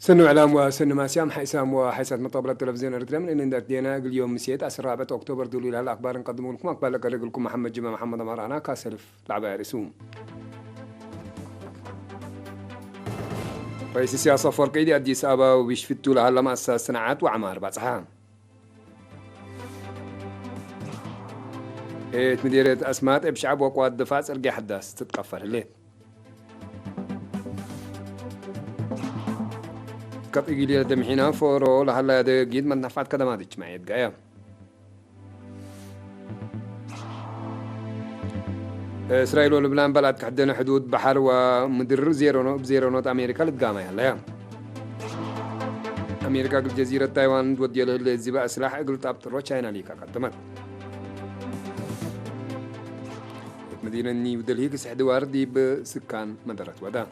سنو إعلام وسن ماسيام حيسام وحيسات مطابلة التلفزيون الإرتريم لأن دينا اليوم مسيت 10 أكتوبر دولي الأخبار نقدم لكم أقبل لكم محمد جمع محمد مرانا كاسلف لعبة رسوم رئيس السياسة فرقيدي أديس أبا وبيشفتوا لها لما أساس صناعات وعمار بصحة مديرية أسمات بشعب وقوات دفاع سرقي حداث تتقفل الليل قط إجلي دمحينا فورو لهلا ده جيد من نفعت كدمات اجتماعية جاية إسرائيل ولبنان بلد كحدنا حدود بحر ومدر بزيرونوت أمريكا لتقامة هلا أمريكا قل جزيرة تايوان تودي له الزباء سلاح قلت أبطر وشاينا ليكا قدمت مدينة نيو دلهي كسح دوار دي بسكان مدرة ودا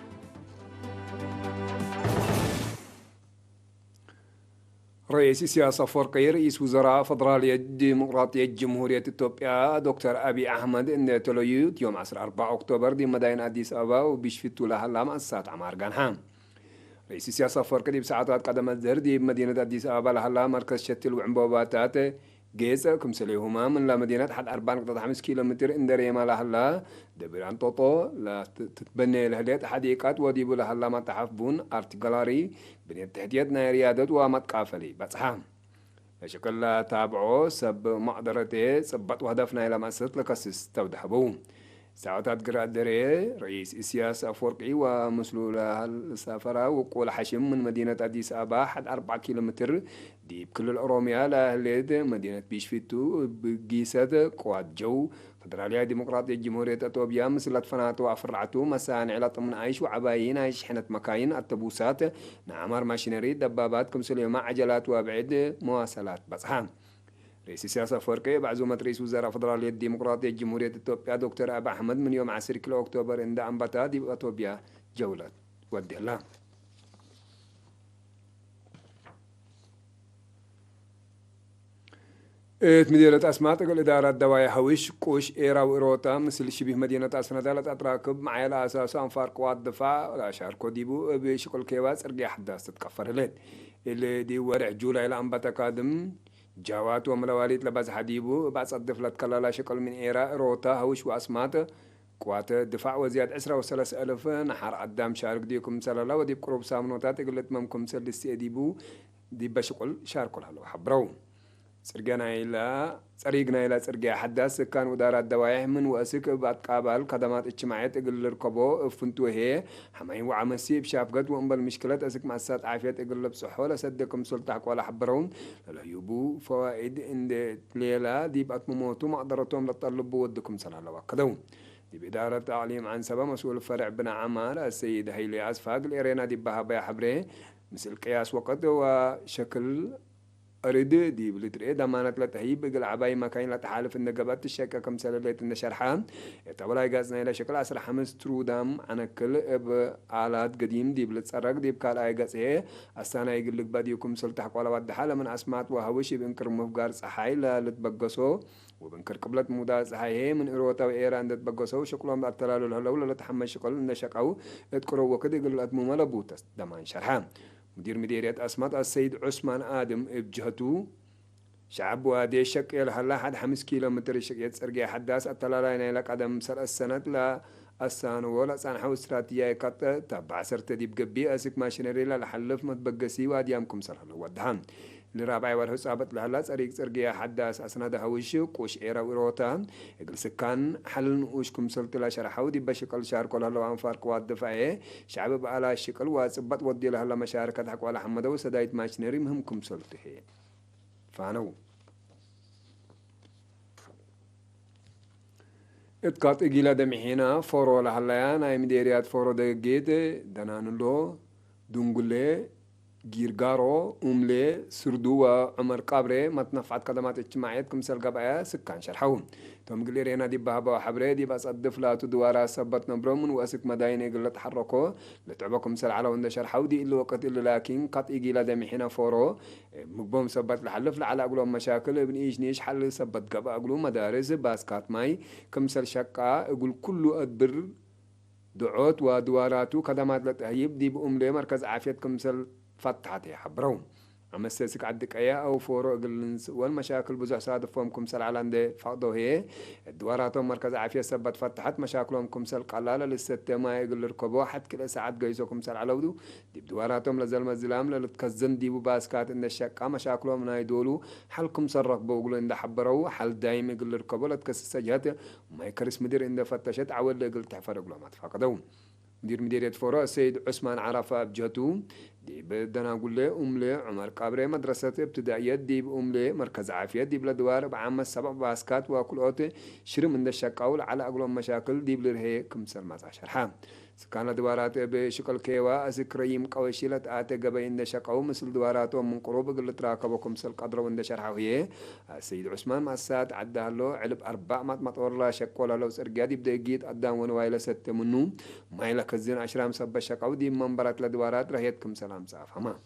رئيس السياسة فرقي رئيس وزراء فدرالية ديمقراطية جمهورية إثيوبيا دكتور أبي أحمد إن تلويوت يوم 4 أكتوبر دي مدينة أديس أبابا وبيشفتوا لها لما الساعة عمار جانهام رئيس السياسة فرقي دي بساعات قدمت زر دي مدينة أديس أبابا لها مركز شتل وعنبوباتات جيزة كمسليهما من لا مدينة حد 4.5 كيلومتر إندريما لهلا دبران توتو لا تتبني لهليت حديقات وديبو لهلا ما تحفبون أرت جالاري بنيت تحديدنا ريادة ومت قافلي بصحام شكل لا تابعو سب مقدرته سبت وهدفنا إلى مسط لكسس تودحبو ساعات قرأ دري رئيس السياسة فرقي ومسلولة السفرة وقول حشم من مدينة أديس أبا حد 4 كيلومتر دي بكل الأروميا لأهليد مدينة بيشفتو بقيسة قوات جو فدرالية ديمقراطية جمهورية إثيوبيا مسلت فناتو أفرعتو مسان علط من عيش وعبايين عيش حنة مكاين التبوسات نعمار ماشينري دبابات كمسلية مع عجلات وابعد مواصلات بصحام رئيس السياسة فرقي بعزومة رئيس وزراء فدرالية الديمقراطية جمهورية إثيوبيا دكتور أبي أحمد من يوم 10 كيلو أكتوبر عند أنبتا دي إثيوبيا جولة ودي الله مديرة أسماء تقول إدارة دوايا هويش كوش إيرا وإيروتا مثل شبه مدينة أسفنا دالة أتراكب معي على أساس أنفار قوات دفاع ولا شاركو ديبو بشكل كيواس أرجع حداث تتكفر الليل اللي دي ورع جولة إلى أنبتا قادم جوات وملواليد لباس حديبو بعد صدف لتكلالا شكل من إيرا روتا هوش وأسمات قوات دفاع وزياد 10,000 نحر قدام شارك ديكم سلالا وديب قروب سامنوتات قلت ممكم سلسي ديبو ديب بشكل شاركو لهلو حبرو سرقنا إلى سرقيا حداث كان ودارات دوايح من وأسك بعد قابل خدمات اجتماعية تقل ركبو فنتو هي حماي وعمسي بشاف قد وانبل مشكلات أسك مؤسسات عافية تقل بصحولة سدكم سلطعك ولا حبرون لا يبو فوائد عند ليلة دي بقت مموتو مقدرتهم لطلبوا ودكم سلالة وكدون دي بإدارة تعليم عن سبا مسؤول فرع بنا عمار السيد هيلي أسفاق الإيرينا دي بها بيا حبره مثل قياس وقت وشكل أريد دي بلتري دمانة لتهيب بقل عباي مكاين لتحالف النقابات الشركة كم سلالات النشرحان يتبلا يقاسنا إلى شكل 15 ترو دام عن كل آلات قديم دي بلتسرق دي بكال آي قاسيه أستانا يقول لك بديكم سلطحك ولا ود حالة من أسمات وهوشي بنكر مفقار صحاي لتبقصو وبنكر قبلت مودا صحاي من إروتا وإيران تبقصو شكلهم أتلالو الهلو لتحمل شكل النشقو اتكرو وكده يقول أدمو ملبوتس دمان شرحان مدير مديرية أسمات السيد عثمان آدم بجهته شعب وادي شك هلا حد 5 كيلومتر شك يتسرقي حداس التلالين لك قدم سر السنة لا السان ولا سان حو استراتيجية كت تبع سرت دي بقبي أسك ماشينري لا لحلف ما تبقسي واديامكم سر هلا ودهان لرابع والحسابات لهلا سريق سرقي حداس أسناد هوش كوش إيرا وروتان يقول سكان حل وشكم سلط لا شرحوا دي بشكل شارك ولا لو أنفار قوات دفاعية شعب على شكل واسبت ودي لهلا مشاركة حق ولا حمد وسدايت ماشينري مهمكم سلط هي فانو اتقاط إجيلا دمحينا فورو لهلا أنا مديريات فورو دقيت دنانلو دونغولي جيرغارو أملي سردو وعمر قابري متنفعت قدمات اجتماعية كمسال قبعة سكان شرحوهم توم قلي رينا دي بهبا وحبري دي بس أدف لا تدوارا سبت نبرمون واسك مداين يقول تحركو لتعبكم سال على وند شرحو دي إلا وقت إلا لكن قط إجيلا دمحينا فورو مقبوم سبت لحلف لعلى أقولهم مشاكل ابن إيش نيش حل سبت قبع أقولهم مدارس باسكات ماي كمسال شقا أقول كله أدبر دعوت ودواراتو خدمات لتهيب دي بأملي مركز عافية كمسال فتحت يحبرون أما السيسك عدك أيا أو فورو قلنس والمشاكل بزح صادفهم كمسل على عند فقدو هي الدوراتهم مركز عافية سبت فتحت مشاكلهم كمسل قلالة للستة ما يقول ركبوا حد كل ساعات جايزو كمسل على ودو ديب دوراتهم لزلم الزلام للتكزن ديبو باسكات إن الشقة مشاكلهم نايدولو حل كمسل ركبوا يقولوا إن حبروا حل دايم يقول ركبوا لتكسس سجهات وما يكرس مدير إن فتشت عول يقول تحفرق لهم فقدوا مديرية فورو السيد عثمان عرفة بجهته دي بدنا أقول له أملي عمر كابري مدرسة ابتدائية دي بأملي مركز عافية دي بلدوار بعام السبع باسكات وكل أوتي شرم من الشقاول على أقلهم مشاكل دي بلرهي كمسر مزاشر حام سكان دوارات بشكل كيوا أسكريم قويشيلة آتي قبا إن شقاو مثل دواراتو من قروب قل تراكبكم سل قدر وإن شرحوهي السيد عثمان مأسات عدها له علب 4 مطور لا شك ولا لو سرقادي بدأ جيت قدام ونوايلة 6 منو ما يلا كزين 10 مسبة شقاو دي منبرات لدوارات رهيتكم سلام سافهما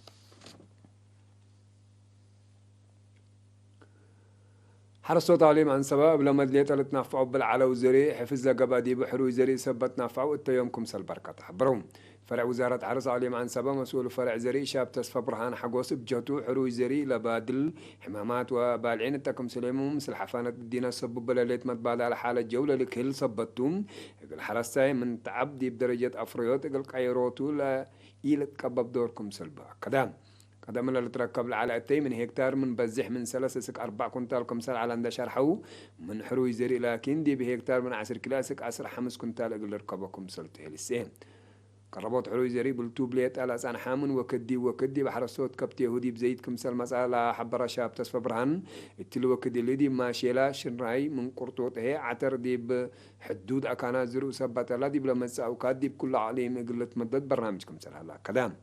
حرصوا تعليم عن سبب لما دليت لتنفعوا بالعلى وزري حفظ لقبا دي بحرو زري سبت نفعوا التيومكم سالبركة حبرهم فرع وزارة حرص عليم عن سبب مسؤول فرع زري شاب تصفى برهان حقوس بجهتو حرو زري لبادل حمامات وبالعين التكم سليمهم مثل حفانة الدينا سبب بلاليت متبادة على حالة جولة لكل سبتهم الحرصة من تعب دي بدرجة أفريوت قيروتو لا إيلت كبب دوركم سلبا كدام قدام اللي تركب العلاقتين من هكتار من بزح من 3-4 كنتال كمسال على عند شرحو من حروي زري لكن دي بهكتار من 10 كلاسك 5 كنتال اقل ركبكم سلته للسين قربت حروي زري بالتوب ليت على سان حامن وكدي بحر الصوت كبت يهودي بزيت كمسال مسألة حبر شاب تصفى برهن التلو وكدي اللي دي ماشيلا شنراي من قرطوط هي عتر دي بحدود أكانا زرو سبت لا دي بلا مسا أوقات دي بكل عليم اقل تمدد برنامج كمسال هلا كدام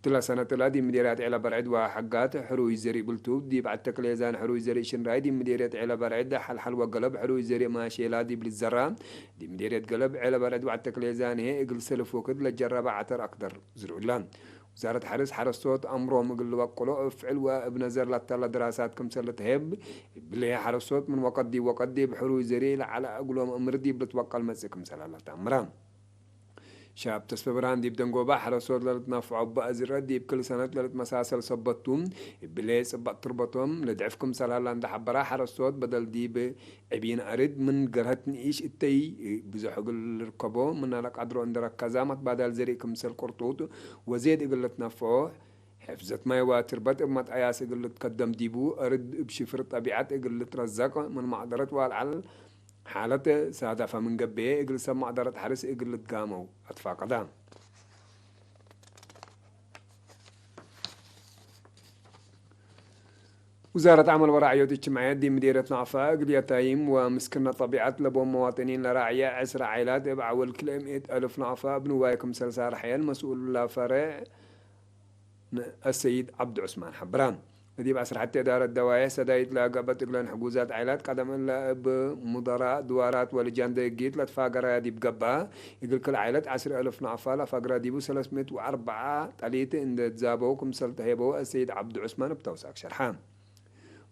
تلا سنة تلا دي مديريات على برعد وحقات حروي زري بلتوب دي بعد تكليزان حروي زري شنراي دي مديريات على برعد حل وقلب حروي زري ماشي لا دي بالزرام دي مديريات قلب على برعد وعد تكليزان هي اقل سلف وكد لجرب عتر أقدر زرولان وزارة حرس صوت أمرهم اقل وقلوا افعل وابن زر لطلع دراسات كم سلة هب بلي حرس صوت من وقت دي بحروي زري على أقلهم أمر دي بتوقع المسكم سلة الله تأمران شاب تسببران ديب دنجوبا حرصود للت نفعوا بأزرة ديب كل سنة للت مساسل صبتهم بلي صبت تربطهم لدعفكم سلالة عند حبرا حرصود بدل ديب عبين أرد من قرهتن إيش التي بزحق الركبو من لك عدرو عند ركزامت بدل زريكم سل قرطوط وزيد قلت نفعوا حفظت ما يواتربت امت اياس قلت قدم ديبو أرد بشفر طبيعات قلت رزاق من معذرة والعل حالته سادة فمن قبيه إقل سمع دارت حرس إقل تقاموا أطفا قدام وزارة عمل ورعاية اجتماعيات دي مديرة نعفا إقل يتايم ومسكنة طبيعات لبون مواطنين لراعية 10 عائلات بعول كل 100,000 نعفا بنوايكم سلسار حيال مسؤول لفرع السيد عبد عثمان حبران دي بعصر حتى إدارة الدوايا سدايت لاقبت إقلان حجوزات عائلات قدم إلا بمدراء دوارات ولجان دقيت لتفاقرة دي بقبها يقول كل عائلات 10,000 نعفالة فاقرة دي بو 304 تليت إن تزابوكم سلتهيبو السيد عبد عثمان بتوساك شرحان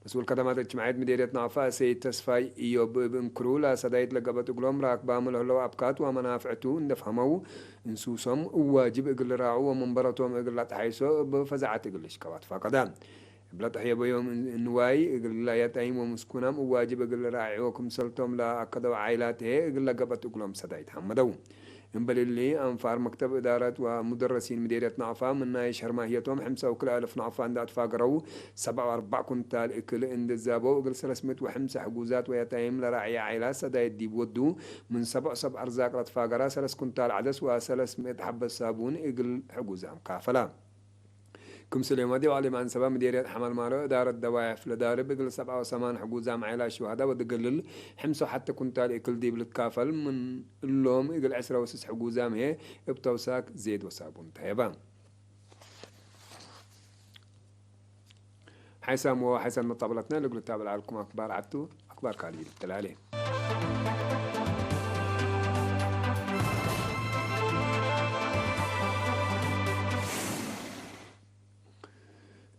مسؤول خدمات اجتماعية مديرية نعفا سيد تسفاي إيوب بن كرولا سدايت لقبت إقلام راكبا ملهلو أبكات ومنافعتو ندفهمو انسوسهم واجب إقل راعو ومنبرتهم إقل تحيسو بفزعات إقل شكوات فاقدام بلا تحية بيوم نواي إقل لا يتايم ومسكونام واجب إقل راعيوكم سلتهم لا أكدو عائلاته إقل لقبت إقلام سدايت حمدو ينبل اللي أنفار مكتب إدارة ومدرسين مديرية نعفا من نايش هرماهيتهم 5,000 نعفا عند أتفاقروا 7 كنتال إكل إند الزابو إقل 305 حجوزات ويتايم لراعي عائلات سدايت دي بودو من 7 أرزاق لأتفاقرا 3 كنتال عدس و300 حبة صابون إقل حجوزام كافلا كم سليمادي وعلم عن سبب مديرية حمل مارو إدارة دوائف لدار بقل 7 حجوزة معيلة شهداء ودقلل حمسو حتى كنتال إكل دي بلتكافل من اللوم إقل 10 حجوزة هي ابتوساك زيت وصابون تهيبان حيسام وحيسام مطابلتنا لقل تابع لكم أخبار عدتو أخبار قليل تلالي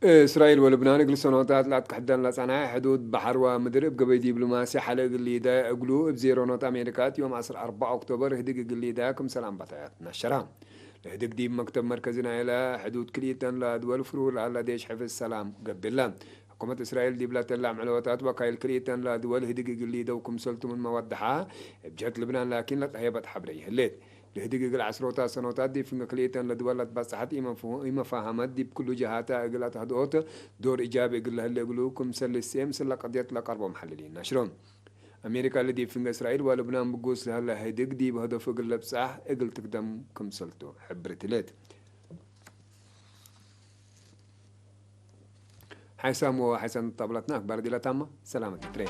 إسرائيل ولبنان يقول سنوات لا تحدن لصناعة حدود بحر ومدرب قبل دبلوماسي حلق اللي دا يقولوا بزيرونات أمريكات يوم 4 أكتوبر هديك اللي دا كم سلام بطايات نشرام هدك دي مكتب مركزنا إلى حدود كليتن لدول فرول على ديش حفظ السلام قبل حكومة إسرائيل دي بلا تلع معلومات وكايل كليتن لدول هدق اللي دوكم سلتم المودحة بجهة لبنان لكن لا هيبت حبري هليت لهدق العشرات سنوات دي في كليتن لدول بس حتى إما فهمت دي بكل جهاتها قلت هدوت دور إيجابي قل هل يقولوكم سل السيم سل قضية لك أربع محللين نشرون أمريكا الذي في إسرائيل ولبنان بقوس هلا هدق دي بهدف قل بصح قل تقدم كم سلتو حبرت ليت حيسام وحسن طبلتنا أخبار دي لا تامة سلامة ترين